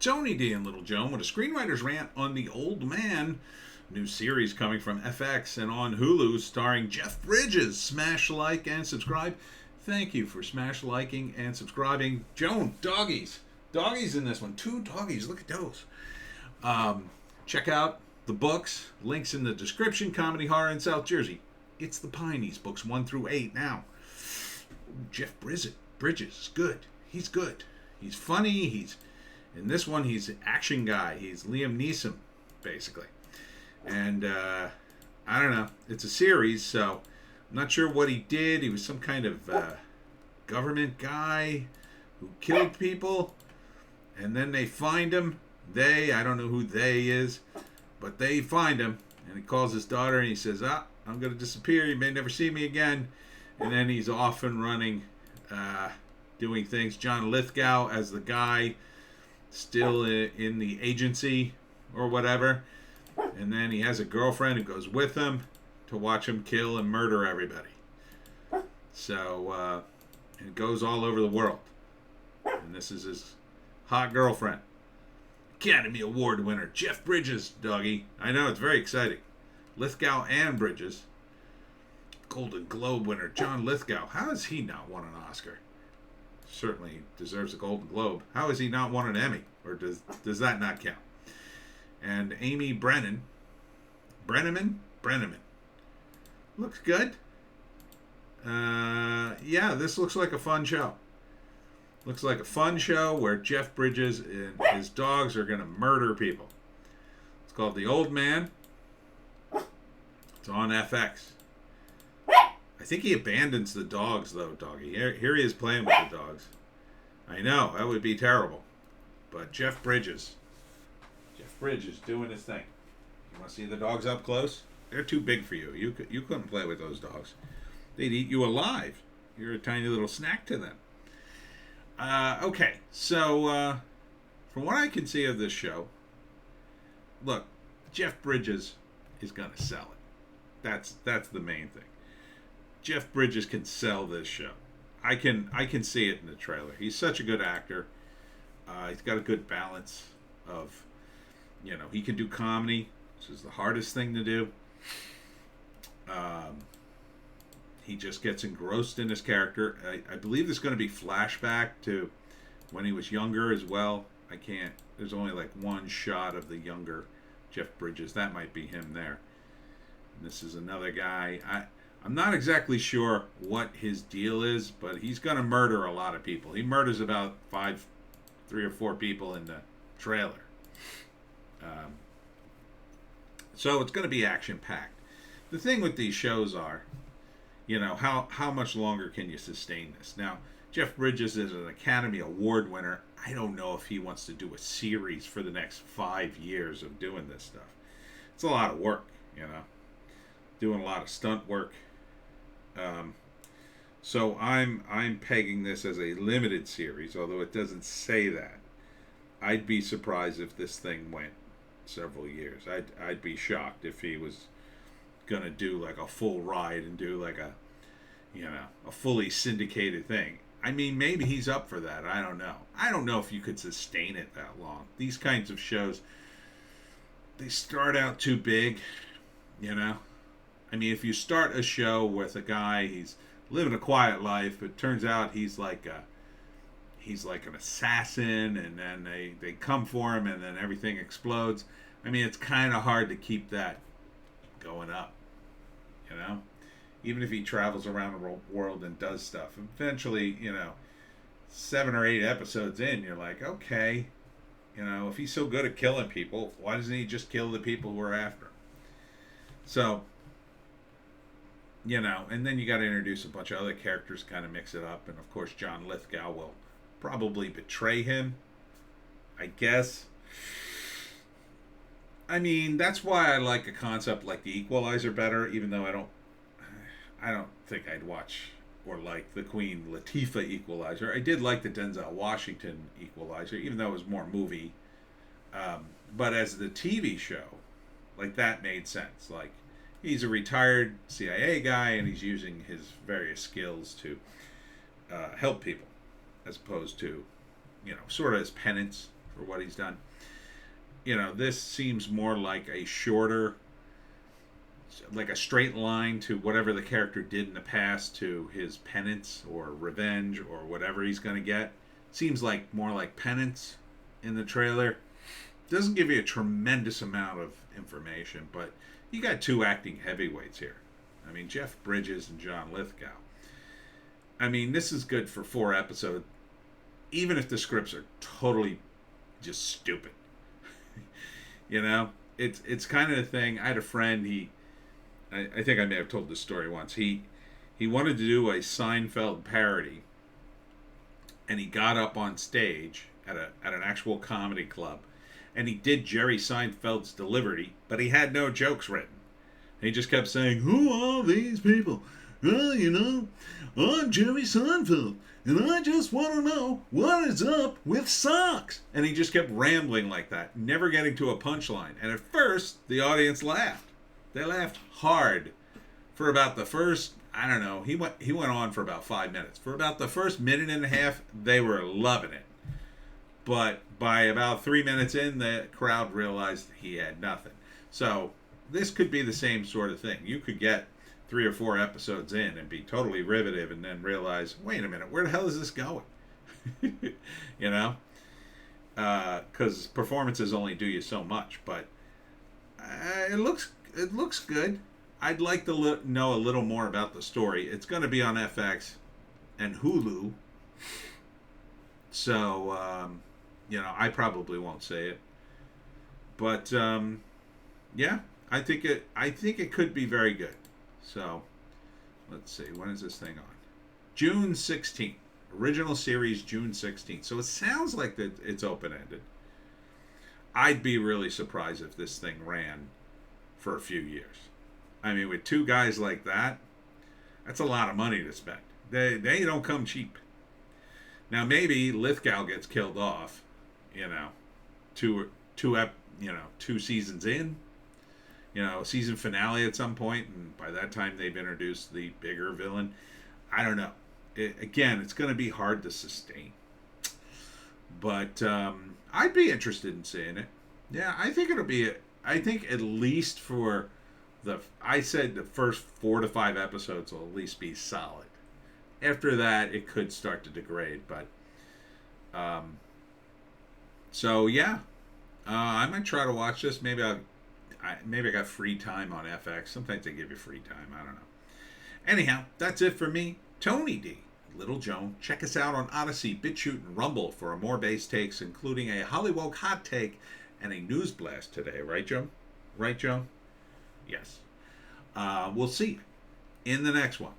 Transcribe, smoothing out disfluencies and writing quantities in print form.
Tony D and Little Joan with a screenwriter's rant on The Old Man. New series coming from FX and on Hulu starring Jeff Bridges. Smash like and subscribe. Thank you for smash liking and subscribing. Joan, doggies. Doggies in this one. 2 doggies. Look at those. Check out the books. Links in the description. Comedy Horror in South Jersey. It's the Pineys. Books 1 through 8 now. Jeff Bridges is good. He's good. He's funny. He's in this one. He's an action guy. He's Liam Neeson, basically. And I don't know. It's a series, so I'm not sure what he did. He was some kind of government guy who killed people, and then they find him. I don't know who they is, but they find him, and he calls his daughter, and he says, I'm going to disappear. You may never see me again. And then he's off and running, doing things. John Lithgow as the guy still in the agency or whatever. And then he has a girlfriend who goes with him to watch him kill and murder everybody. So, it goes all over the world. And this is his hot girlfriend. Academy Award winner, Jeff Bridges, doggy. I know, it's very exciting. Lithgow and Bridges. Golden Globe winner, John Lithgow. How has he not won an Oscar? Certainly deserves a Golden Globe. How has he not won an Emmy? Or does that not count? And Amy Brenneman. Looks good. Yeah, this looks like a fun show. Looks like a fun show where Jeff Bridges and his dogs are going to murder people. It's called The Old Man. It's on FX. I think he abandons the dogs, though, doggy. Here he is playing with the dogs. I know, that would be terrible. But Jeff Bridges doing his thing. You want to see the dogs up close? They're too big for you. You couldn't play with those dogs. They'd eat you alive. You're a tiny little snack to them. Okay, so from what I can see of this show, look, Jeff Bridges is going to sell it. That's the main thing. Jeff Bridges can sell this show. I can see it in the trailer. He's such a good actor. He's got a good balance of, he can do comedy, which is the hardest thing to do. He just gets engrossed in his character. I believe there's going to be flashback to when he was younger as well. There's only like one shot of the younger Jeff Bridges. That might be him there. And this is another guy. I'm not exactly sure what his deal is, but he's going to murder a lot of people. He murders about 3 or 4 people in the trailer. So it's going to be action-packed. The thing with these shows are, how much longer can you sustain this? Now, Jeff Bridges is an Academy Award winner. I don't know if he wants to do a series for the next 5 years of doing this stuff. It's a lot of work, doing a lot of stunt work. So I'm pegging this as a limited series, although it doesn't say that. I'd be surprised if this thing went several years. I'd be shocked if he was gonna do like a full ride and do like a fully syndicated thing. I mean, maybe he's up for that. I don't know. I don't know if you could sustain it that long. These kinds of shows, they start out too big, I mean, if you start a show with a guy, he's living a quiet life, but it turns out he's like an assassin, and then they come for him, and then everything explodes. I mean, it's kind of hard to keep that going up, Even if he travels around the world and does stuff, eventually, 7 or 8 episodes in, you're like, okay, if he's so good at killing people, why doesn't he just kill the people who are after him? So, and then you got to introduce a bunch of other characters, kind of mix it up. And, of course, John Lithgow will probably betray him, I guess. I mean, that's why I like a concept like The Equalizer better, even though I don't think I'd watch or like the Queen Latifah Equalizer. I did like the Denzel Washington Equalizer, even though it was more movie. But as the TV show, like, that made sense. Like, he's a retired CIA guy, and he's using his various skills to help people, as opposed to, sort of as penance for what he's done. You know, this seems more like a shorter, like a straight line to whatever the character did in the past to his penance or revenge or whatever he's going to get. Seems like more like penance in the trailer. Doesn't give you a tremendous amount of information, but you got two acting heavyweights here. I mean, Jeff Bridges and John Lithgow. I mean, this is good for 4 episodes, even if the scripts are totally just stupid. You know, it's kind of the thing. I had a friend. I think I may have told this story once. He wanted to do a Seinfeld parody, and he got up on stage at an actual comedy club, and he did Jerry Seinfeld's delivery, but he had no jokes written. He just kept saying, "Who are these people? Well, you know, I'm Jerry Seinfeld, and I just want to know what is up with socks." And he just kept rambling like that, never getting to a punchline. And at first, the audience laughed. They laughed hard for about the first, I don't know, he went on for about 5 minutes. For about the first minute and a half, they were loving it. But by about 3 minutes in, the crowd realized he had nothing. So this could be the same sort of thing. You could get 3 or 4 episodes in and be totally riveted and then realize, wait a minute, where the hell is this going? You know? Because performances only do you so much. But it looks good. I'd like to know a little more about the story. It's going to be on FX and Hulu. So, you know, I probably won't say it. But, yeah, I think it could be very good. So, let's see. When is this thing on? June 16th. Original series, June 16th. So it sounds like that it's open-ended. I'd be really surprised if this thing ran for a few years. I mean, with 2 guys like that, that's a lot of money to spend. They don't come cheap. Now, maybe Lithgow gets killed off, you know, 2 seasons in. You know, season finale at some point, and by that time they've introduced the bigger villain. I don't know. Again, it's going to be hard to sustain. But I'd be interested in seeing it. Yeah, I think it'll be. I think at least for I said the first 4 to 5 episodes will at least be solid. After that, it could start to degrade. But so yeah, I might try to watch this. Maybe I got free time on FX. Sometimes they give you free time. I don't know. Anyhow, that's it for me. Tony D. Little Joan. Check us out on Odysee, Bitchute, and Rumble for more base takes, including a Hollywoke hot take and a news blast today. Right, Joe? Right, Joe? Yes. We'll see you in the next one.